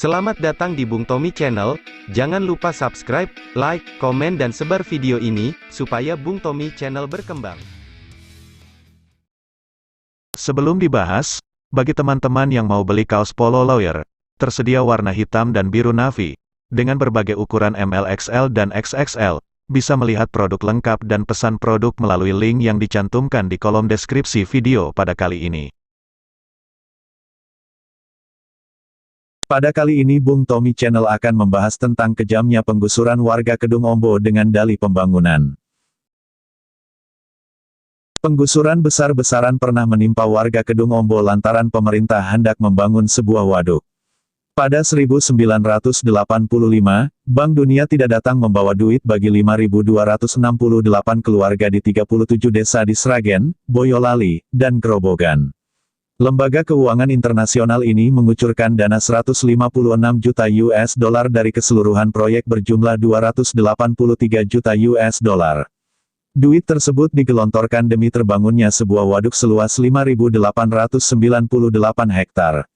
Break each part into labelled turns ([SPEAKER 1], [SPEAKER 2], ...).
[SPEAKER 1] Selamat datang di Bung Tommy Channel. Jangan lupa subscribe, like, komen dan sebar video ini, supaya Bung Tommy Channel berkembang.
[SPEAKER 2] Sebelum dibahas, bagi teman-teman yang mau beli kaos Polo Lawyer, tersedia warna hitam dan biru navy, dengan berbagai ukuran MLXL dan XXL, bisa melihat produk lengkap dan pesan produk melalui link yang dicantumkan di kolom deskripsi video pada kali ini. Pada kali ini Bung Tommy Channel akan membahas tentang kejamnya penggusuran warga Kedung Ombo dengan dalih pembangunan. Penggusuran besar-besaran pernah menimpa warga Kedung Ombo lantaran pemerintah hendak membangun sebuah waduk. Pada 1985, Bank Dunia tidak datang membawa duit bagi 5.268 keluarga di 37 desa di Sragen, Boyolali, dan Grobogan. Lembaga keuangan internasional ini mengucurkan dana 156 juta US dollar dari keseluruhan proyek berjumlah 283 juta US dollar. Duit tersebut digelontorkan demi terbangunnya sebuah waduk seluas 5.898 hektar.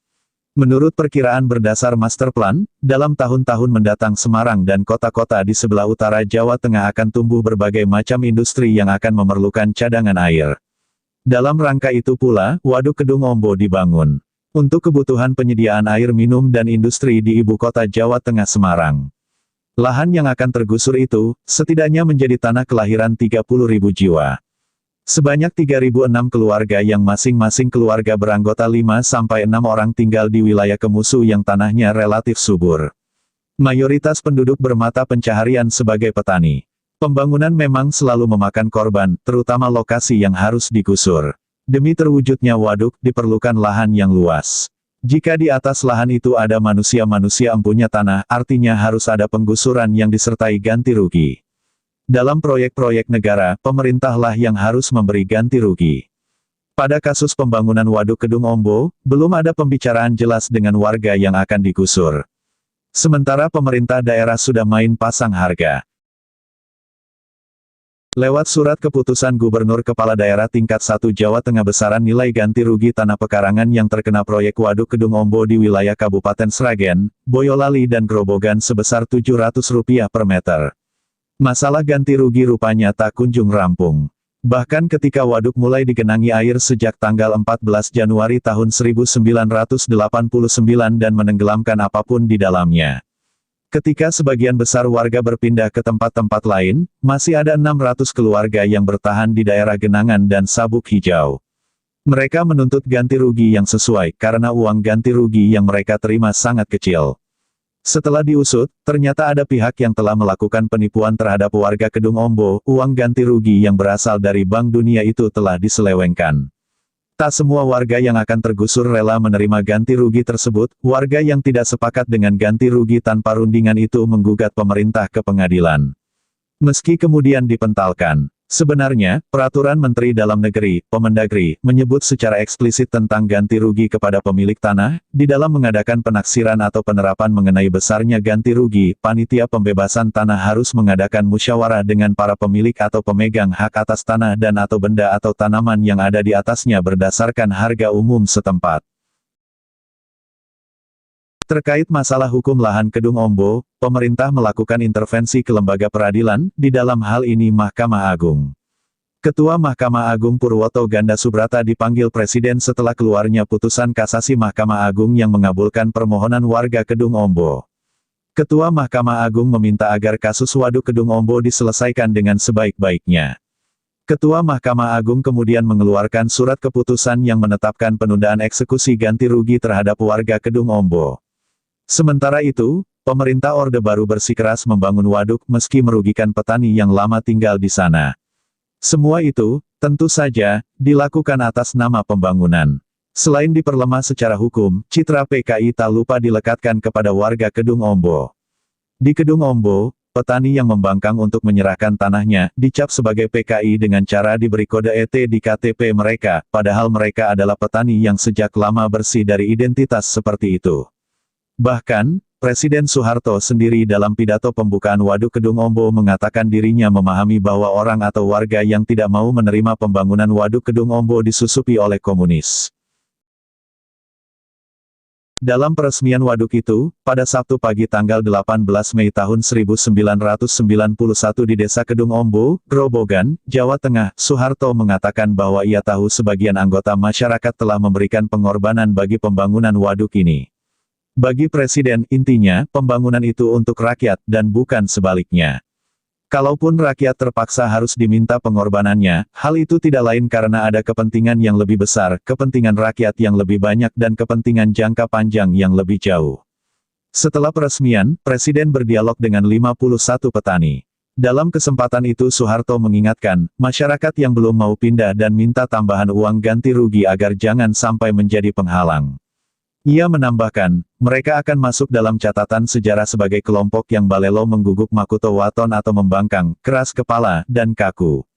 [SPEAKER 2] Menurut perkiraan berdasar master plan, dalam tahun-tahun mendatang Semarang dan kota-kota di sebelah utara Jawa Tengah akan tumbuh berbagai macam industri yang akan memerlukan cadangan air. Dalam rangka itu pula, Waduk Kedung Ombo dibangun untuk kebutuhan penyediaan air minum dan industri di ibu kota Jawa Tengah Semarang. Lahan yang akan tergusur itu, setidaknya menjadi tanah kelahiran 30.000 jiwa. Sebanyak 3.006 keluarga yang masing-masing keluarga beranggota 5-6 orang tinggal di wilayah Kemusu yang tanahnya relatif subur. Mayoritas penduduk bermata pencaharian sebagai petani. Pembangunan memang selalu memakan korban, terutama lokasi yang harus digusur. Demi terwujudnya waduk, diperlukan lahan yang luas. Jika di atas lahan itu ada manusia-manusia empunya tanah, artinya harus ada penggusuran yang disertai ganti rugi. Dalam proyek-proyek negara, pemerintahlah yang harus memberi ganti rugi. Pada kasus pembangunan Waduk Kedung Ombo, belum ada pembicaraan jelas dengan warga yang akan digusur. Sementara pemerintah daerah sudah main pasang harga. Lewat surat keputusan Gubernur Kepala Daerah tingkat 1 Jawa Tengah besaran nilai ganti rugi tanah pekarangan yang terkena proyek Waduk Kedung Ombo di wilayah Kabupaten Sragen, Boyolali dan Grobogan sebesar Rp700 per meter. Masalah ganti rugi rupanya tak kunjung rampung. Bahkan ketika waduk mulai digenangi air sejak tanggal 14 Januari tahun 1989 dan menenggelamkan apapun di dalamnya. Ketika sebagian besar warga berpindah ke tempat-tempat lain, masih ada 600 keluarga yang bertahan di daerah genangan dan sabuk hijau. Mereka menuntut ganti rugi yang sesuai, karena uang ganti rugi yang mereka terima sangat kecil. Setelah diusut, ternyata ada pihak yang telah melakukan penipuan terhadap warga Kedung Ombo, uang ganti rugi yang berasal dari Bank Dunia itu telah diselewengkan. Tak semua warga yang akan tergusur rela menerima ganti rugi tersebut, warga yang tidak sepakat dengan ganti rugi tanpa rundingan itu menggugat pemerintah ke pengadilan. Meski kemudian dipentalkan. Sebenarnya, Peraturan Menteri Dalam Negeri, Pemendagri, menyebut secara eksplisit tentang ganti rugi kepada pemilik tanah, di dalam mengadakan penaksiran atau penerapan mengenai besarnya ganti rugi, panitia pembebasan tanah harus mengadakan musyawarah dengan para pemilik atau pemegang hak atas tanah dan atau benda atau tanaman yang ada di atasnya berdasarkan harga umum setempat. Terkait masalah hukum lahan Kedung Ombo, pemerintah melakukan intervensi ke lembaga peradilan, di dalam hal ini Mahkamah Agung. Ketua Mahkamah Agung Purwoto Ganda Subrata dipanggil Presiden setelah keluarnya putusan kasasi Mahkamah Agung yang mengabulkan permohonan warga Kedung Ombo. Ketua Mahkamah Agung meminta agar kasus Waduk Kedung Ombo diselesaikan dengan sebaik-baiknya. Ketua Mahkamah Agung kemudian mengeluarkan surat keputusan yang menetapkan penundaan eksekusi ganti rugi terhadap warga Kedung Ombo. Sementara itu, pemerintah Orde Baru bersikeras membangun waduk meski merugikan petani yang lama tinggal di sana. Semua itu, tentu saja, dilakukan atas nama pembangunan. Selain diperlemah secara hukum, citra PKI tak lupa dilekatkan kepada warga Kedung Ombo. Di Kedung Ombo, petani yang membangkang untuk menyerahkan tanahnya, dicap sebagai PKI dengan cara diberi kode ET di KTP mereka, padahal mereka adalah petani yang sejak lama bersih dari identitas seperti itu. Bahkan, Presiden Soeharto sendiri dalam pidato pembukaan Waduk Kedung Ombo mengatakan dirinya memahami bahwa orang atau warga yang tidak mau menerima pembangunan Waduk Kedung Ombo disusupi oleh komunis. Dalam peresmian waduk itu, pada Sabtu pagi tanggal 18 Mei tahun 1991 di Desa Kedung Ombo, Grobogan, Jawa Tengah, Soeharto mengatakan bahwa ia tahu sebagian anggota masyarakat telah memberikan pengorbanan bagi pembangunan waduk ini. Bagi Presiden, intinya, pembangunan itu untuk rakyat, dan bukan sebaliknya. Kalaupun rakyat terpaksa harus diminta pengorbanannya, hal itu tidak lain karena ada kepentingan yang lebih besar, kepentingan rakyat yang lebih banyak dan kepentingan jangka panjang yang lebih jauh. Setelah peresmian, Presiden berdialog dengan 51 petani. Dalam kesempatan itu Soeharto mengingatkan, masyarakat yang belum mau pindah dan minta tambahan uang ganti rugi agar jangan sampai menjadi penghalang. Ia menambahkan, mereka akan masuk dalam catatan sejarah sebagai kelompok yang balelo mengguguk Makuto Waton atau membangkang, keras kepala, dan kaku.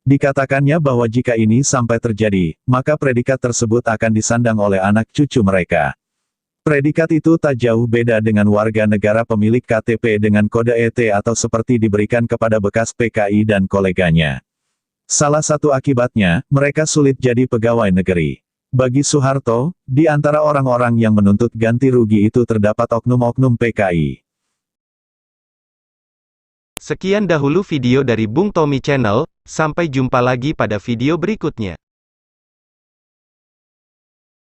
[SPEAKER 2] Dikatakannya bahwa jika ini sampai terjadi, maka predikat tersebut akan disandang oleh anak cucu mereka. Predikat itu tak jauh beda dengan warga negara pemilik KTP dengan kode ET atau seperti diberikan kepada bekas PKI dan koleganya. Salah satu akibatnya, mereka sulit jadi pegawai negeri. Bagi Soeharto, di antara orang-orang yang menuntut ganti rugi itu terdapat oknum-oknum PKI.
[SPEAKER 1] Sekian dahulu video dari Bung Tommy Channel, sampai jumpa lagi pada video berikutnya.